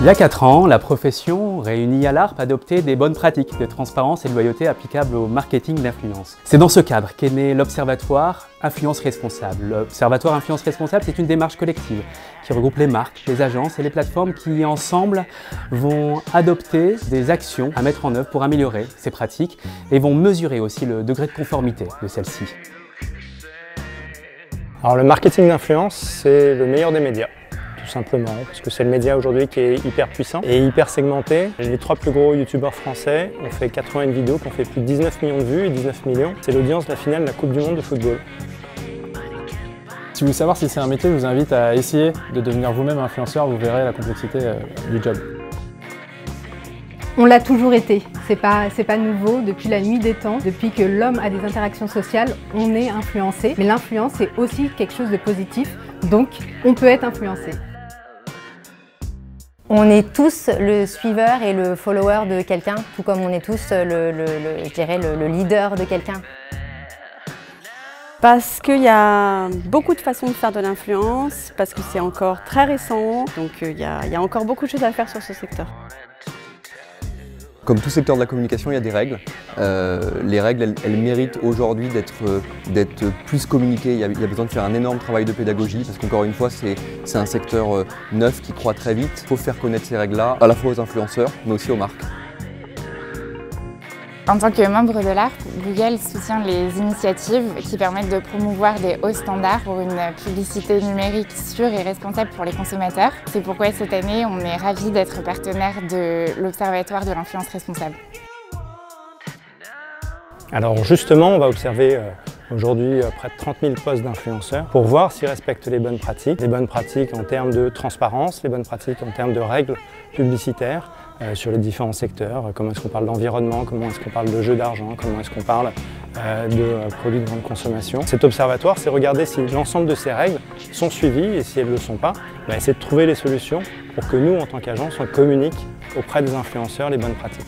Il y a 4 ans, la profession, réunie à l'ARP, adoptait des bonnes pratiques de transparence et de loyauté applicables au marketing d'influence. C'est dans ce cadre qu'est né l'Observatoire Influence Responsable. L'Observatoire Influence Responsable, c'est une démarche collective qui regroupe les marques, les agences et les plateformes qui, ensemble, vont adopter des actions à mettre en œuvre pour améliorer ces pratiques et vont mesurer aussi le degré de conformité de celles-ci. Alors le marketing d'influence, c'est le meilleur des médias. Tout simplement, parce que c'est le média aujourd'hui qui est hyper puissant et hyper segmenté. Les 3 plus gros youtubeurs français ont fait 81 vidéos qui ont fait plus de 19 millions de vues et 19 millions. C'est l'audience de la finale de la Coupe du Monde de football. Si vous voulez savoir si c'est un métier, je vous invite à essayer de devenir vous-même influenceur, vous verrez la complexité du job. On l'a toujours été, c'est pas nouveau, depuis la nuit des temps, depuis que l'homme a des interactions sociales, on est influencé. Mais l'influence c'est aussi quelque chose de positif, donc on peut être influencé. On est tous le suiveur et le follower de quelqu'un, tout comme on est tous le leader de quelqu'un. Parce qu'il y a beaucoup de façons de faire de l'influence, parce que c'est encore très récent, donc il y a encore beaucoup de choses à faire sur ce secteur. Comme tout secteur de la communication, il y a des règles. Les règles, elles méritent aujourd'hui d'être plus communiquées. Il y a besoin de faire un énorme travail de pédagogie parce qu'encore une fois, c'est un secteur neuf qui croît très vite. Il faut faire connaître ces règles-là, à la fois aux influenceurs, mais aussi aux marques. En tant que membre de l'ARP, Google soutient les initiatives qui permettent de promouvoir des hauts standards pour une publicité numérique sûre et responsable pour les consommateurs. C'est pourquoi cette année, on est ravis d'être partenaire de l'Observatoire de l'influence responsable. Alors justement, on va observer aujourd'hui près de 30 000 postes d'influenceurs pour voir s'ils respectent les bonnes pratiques en termes de transparence, les bonnes pratiques en termes de règles publicitaires sur les différents secteurs, comment est-ce qu'on parle d'environnement, comment est-ce qu'on parle de jeux d'argent, comment est-ce qu'on parle de produits de grande consommation. Cet observatoire, c'est regarder si l'ensemble de ces règles sont suivies et si elles ne le sont pas, essayer de trouver les solutions pour que nous, en tant qu'agence, on communique auprès des influenceurs les bonnes pratiques.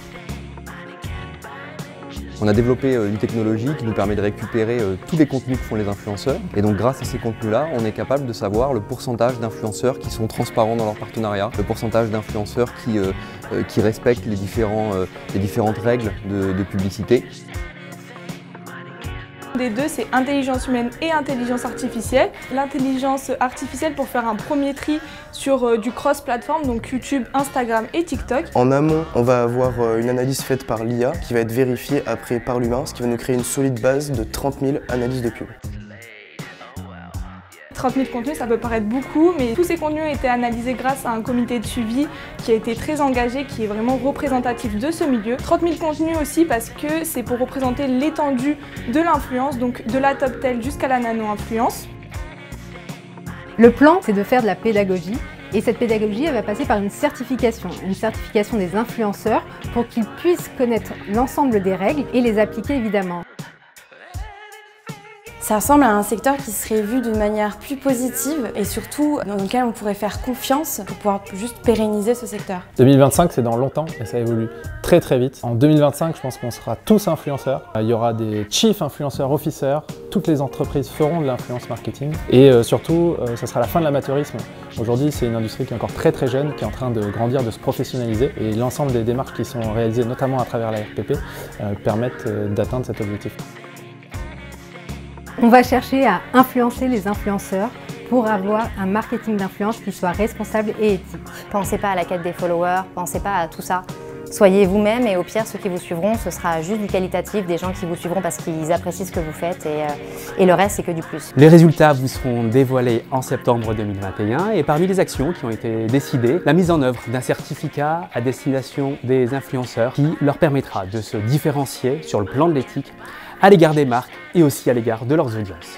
On a développé une technologie qui nous permet de récupérer tous les contenus que font les influenceurs. Et donc grâce à ces contenus-là, on est capable de savoir le pourcentage d'influenceurs qui sont transparents dans leur partenariat, le pourcentage d'influenceurs qui respectent les différentes règles de publicité. Des deux, c'est intelligence humaine et intelligence artificielle. L'intelligence artificielle pour faire un premier tri sur du cross-platform, donc YouTube, Instagram et TikTok. En amont, on va avoir une analyse faite par l'IA qui va être vérifiée après par l'humain, ce qui va nous créer une solide base de 30 000 analyses de pub. 30 000 contenus, ça peut paraître beaucoup, mais tous ces contenus ont été analysés grâce à un comité de suivi qui a été très engagé, qui est vraiment représentatif de ce milieu. 30 000 contenus aussi parce que c'est pour représenter l'étendue de l'influence, donc de la top tel jusqu'à la nano-influence. Le plan, c'est de faire de la pédagogie. Et cette pédagogie, elle va passer par une certification des influenceurs pour qu'ils puissent connaître l'ensemble des règles et les appliquer évidemment. Ça ressemble à un secteur qui serait vu d'une manière plus positive et surtout dans lequel on pourrait faire confiance pour pouvoir juste pérenniser ce secteur. 2025, c'est dans longtemps et ça évolue très très vite. En 2025, je pense qu'on sera tous influenceurs. Il y aura des Chief Influencer Officers, toutes les entreprises feront de l'influence marketing et surtout, ce sera la fin de l'amateurisme. Aujourd'hui, c'est une industrie qui est encore très très jeune, qui est en train de grandir, de se professionnaliser et l'ensemble des démarches qui sont réalisées, notamment à travers la RPP, permettent d'atteindre cet objectif. On va chercher à influencer les influenceurs pour avoir un marketing d'influence qui soit responsable et éthique. Pensez pas à la quête des followers, pensez pas à tout ça. Soyez vous-même et au pire, ceux qui vous suivront, ce sera juste du qualitatif, des gens qui vous suivront parce qu'ils apprécient ce que vous faites et le reste, c'est que du plus. Les résultats vous seront dévoilés en septembre 2021 et parmi les actions qui ont été décidées, la mise en œuvre d'un certificat à destination des influenceurs qui leur permettra de se différencier sur le plan de l'éthique à l'égard des marques et aussi à l'égard de leurs audiences.